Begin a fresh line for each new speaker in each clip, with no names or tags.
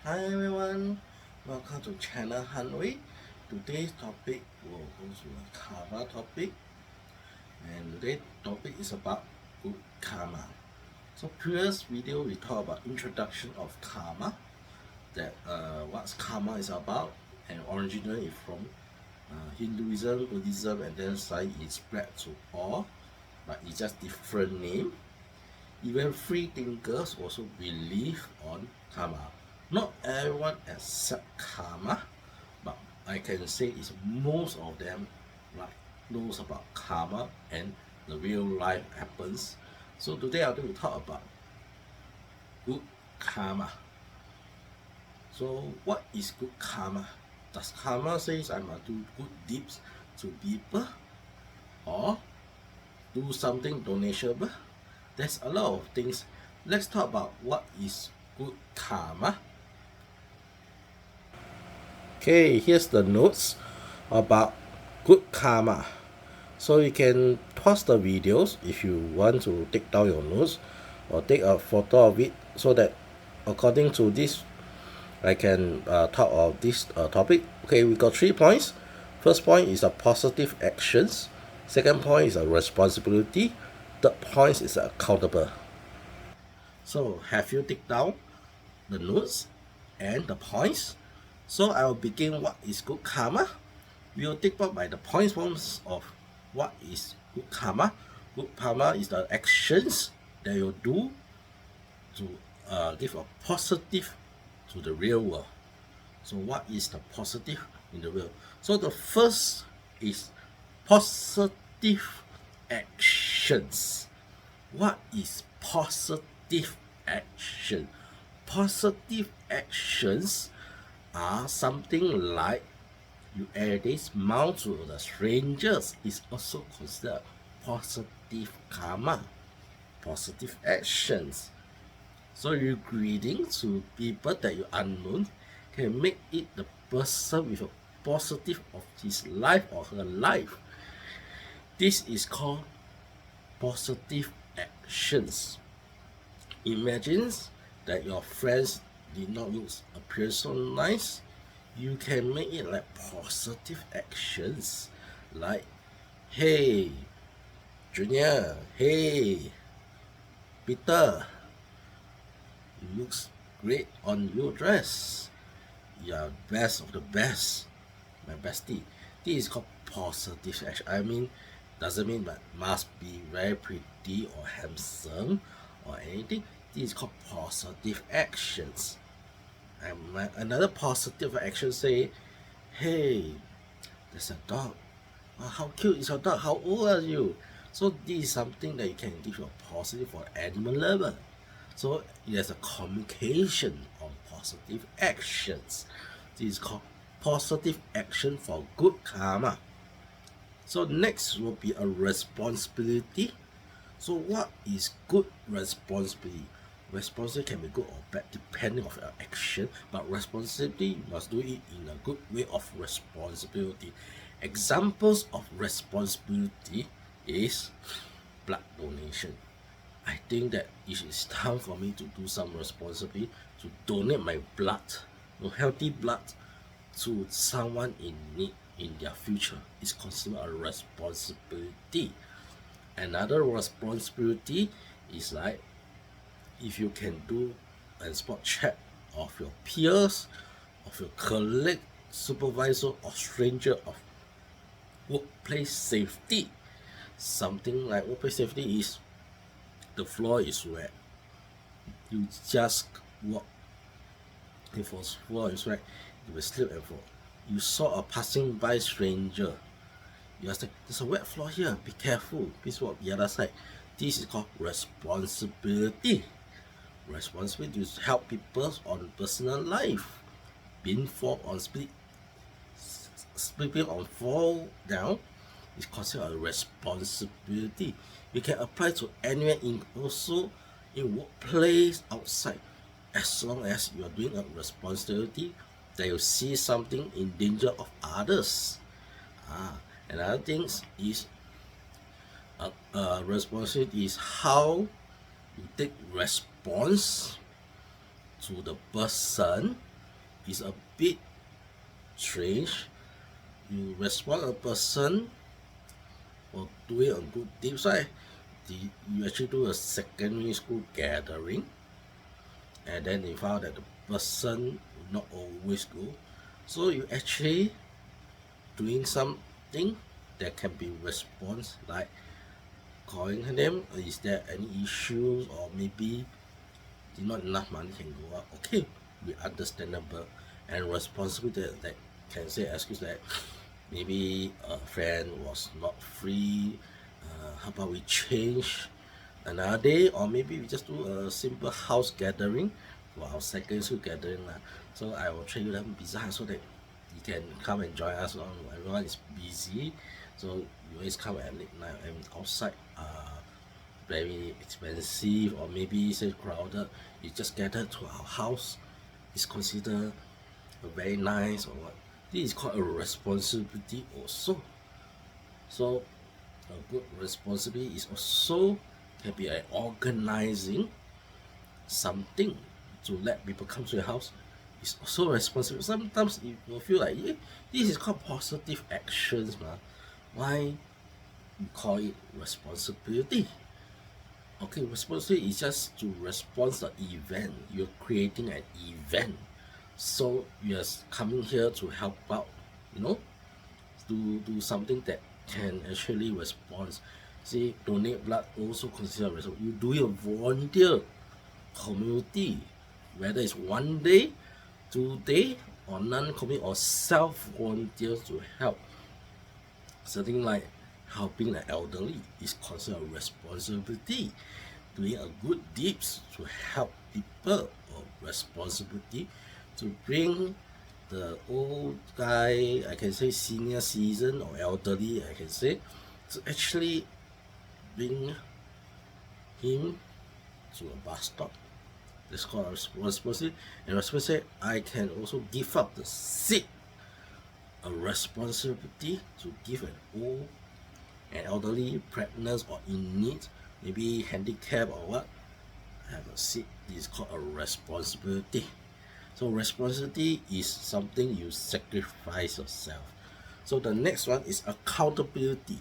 Hi everyone, welcome to channel Hanwei. Today's topic will go to a karma topic, and today's topic is about good karma. So previous video we talked about introduction of karma, that what karma is about, and originally from Hinduism, Buddhism, and then suddenly it spread to all, but it's just different name. Even free thinkers also believe on karma. Not everyone accept karma, but I can say is most of them like knows about karma and the real life happens. So today I'm going to talk about good karma. So what is good karma? Does karma says I must do good deeds to people or do something donable? There's a lot of things. Let's talk about what is good karma. Okay, here's the notes about good karma. So you can pause the videos if you want to take down your notes or take a photo of it so that according to this I can talk of this topic. Okay, we got 3 points. First point is a positive actions. Second point is a responsibility. Third point is accountable. So have you take down the notes and the points? So I will begin what is good karma. We will take part by the points forms of what is good karma. Good karma is the actions that you do to give a positive to the real world. So what is the positive in the world? So the first is positive actions. What is positive action? Positive actions are something like you add a smile to the strangers is also considered positive karma, positive actions. So you greeting to people that you unknown can make it the person with a positive of his life or her life. This is called positive actions. Imagine that your friends did not appear so nice. You can make it like positive actions, like, hey, Junior, hey, Peter, you looks great on your dress. You are best of the best, my bestie. This is called positive action. I mean, doesn't mean that must be very pretty or handsome or anything. This is called positive actions. And another positive action say, hey, there's a dog. Oh, how cute is your dog? How old are you? So this is something that you can give a positive for animal lover. So there's a communication on positive actions. This is called positive action for good karma. So next will be a responsibility. So what is good responsibility? Responsibility can be good or bad depending on your action, but responsibility you must do it in a good way of responsibility. Examples of responsibility is blood donation. I think that it is time for me to do some responsibility to donate my blood, healthy blood, to someone in need in their future. Is considered a responsibility. Another responsibility is like if you can do and spot check of your peers, of your colleague, supervisor, or stranger of workplace safety. Something like workplace safety is the floor is wet. You just walk. If the floor is wet, you will slip and fall. You saw a passing by stranger. You are saying, there's a wet floor here, be careful, please walk the other side. This is called responsibility. Responsibility to help people on personal life. Being fall on sleeping on fall down is considered a responsibility. You can apply to anywhere in also in workplace outside. As long as you are doing a responsibility that you see something in danger of others. Another thing is responsibility is how you take response to the person is a bit strange. You respond a person for doing a good deed, right? You actually do a secondary school gathering, and then you found that the person will not always go. So you actually doing something that can be response, like calling them, is there any issues, or maybe not enough money can go out. Okay, we understandable and responsible that can say excuse that maybe a friend was not free. How about we change another day, or maybe we just do a simple house gathering for our second school gathering. So I will treat them pizza so that you can come and join us. Everyone is busy, so you always come at midnight and outside very expensive, or maybe say crowded, you just gather to our house, is considered very nice or what. This is called a responsibility also. So a good responsibility is also can be an organizing something to let people come to your house. It's also responsible. Sometimes you will feel like, yeah, this is called positive actions, why you call it responsibility? Okay, responsibility is just to respond to the event. You're creating an event, so you're coming here to help out, do something that can actually respond. See, donate blood also considered responsibility. You do your volunteer community, whether it's 1 day, 2 day, or non-community, or self-volunteer to help. Something like helping the elderly is considered a responsibility. Doing a good deeds to help people, or responsibility to bring the old guy, I can say senior citizen or elderly, I can say, to actually bring him to a bus stop. That's called a responsibility. And responsibility, I can also give up the seat. A responsibility to give an old, an elderly, pregnant, or in need, maybe handicapped or what, have a seat. This is called a responsibility. So responsibility is something you sacrifice yourself. So the next one is accountability.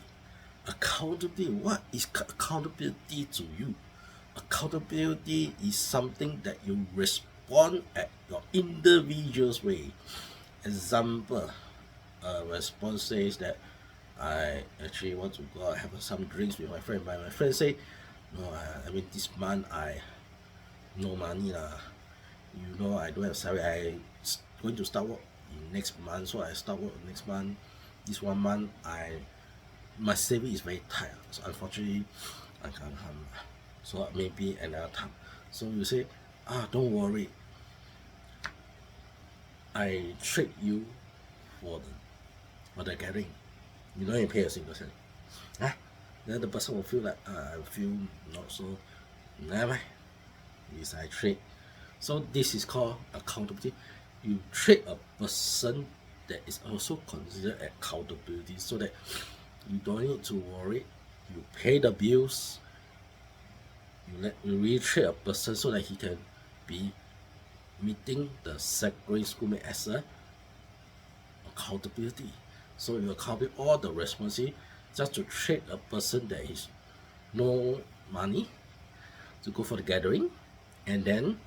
Accountability, what is accountability to you? Accountability is something that you respond at your individual's way. Example, a response says that I actually want to go out have some drinks with my friend, but my friend say, no, I mean this month I no money lah. I don't have salary. I going to start work in next month, so I start work next month. This 1 month my saving is very tight, so unfortunately I can't come. So maybe another time. So you say, don't worry, I treat you for the gathering. You don't even pay a single cent. Then the person will feel like, I feel not so, never mind. Yes, I trade. So this is called accountability. You trade a person that is also considered accountability, so that you don't need to worry. You pay the bills. You really trade a person so that he can be meeting the secondary schoolmate as a accountability. So you account all the responsibility just to trade a person that is no money to go for the gathering, and then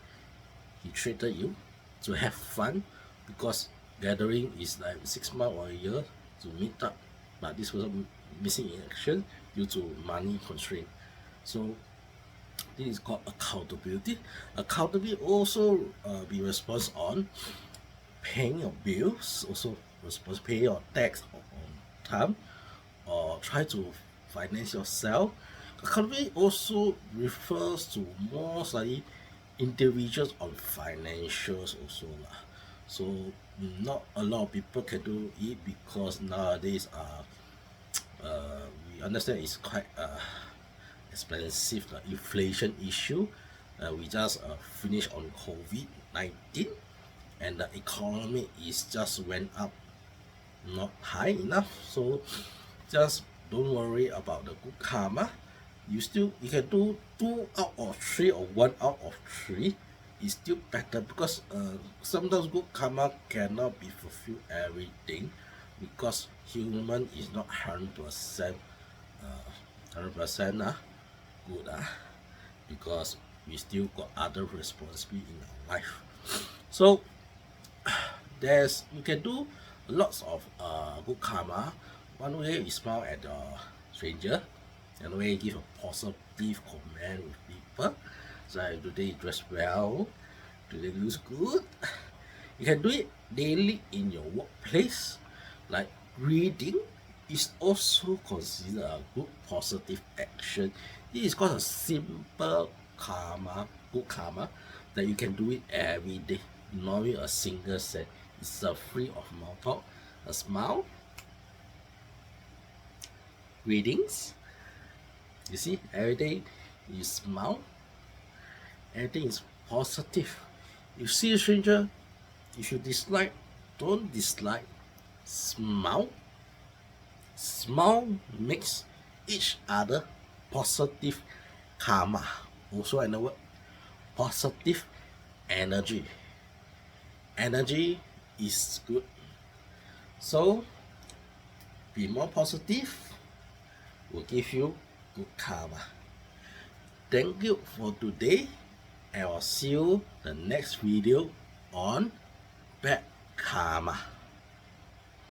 he treated you to have fun, because gathering is like 6 months or a year to meet up, but this was missing in action due to money constraint. So this is called accountability. Accountability also be responsible on paying your bills, also responsible pay your tax on time, or try to finance yourself. Accountability also refers to more slightly individuals on financials also lah. So not a lot of people can do it, because nowadays we understand it's quite expensive, the inflation issue. We just finished on COVID-19, and the economy is just went up not high enough. So just don't worry about the good karma. You can do 2 out of 3 or 1 out of 3. is still better because sometimes good karma cannot be fulfilled everything because human is not 100% 100% good because we still got other responsibility in our life. So there's you can do lots of good karma. One way is smile at a stranger, another way give a positive comment with people. So like, today you dress well, today looks good. You can do it daily in your workplace, like reading is also considered a good positive action. This is called a simple karma, good karma, that you can do it every day, not with a single cent. It's a free of mouth talk, a smile, readings. You see, every day you smile, everything is positive. You see a stranger, if you dislike, don't dislike, smile. Smile makes each other positive karma. Also another word, positive energy. Energy is good. So be more positive, will give you good karma. Thank you for today. I will see you the next video on bad karma.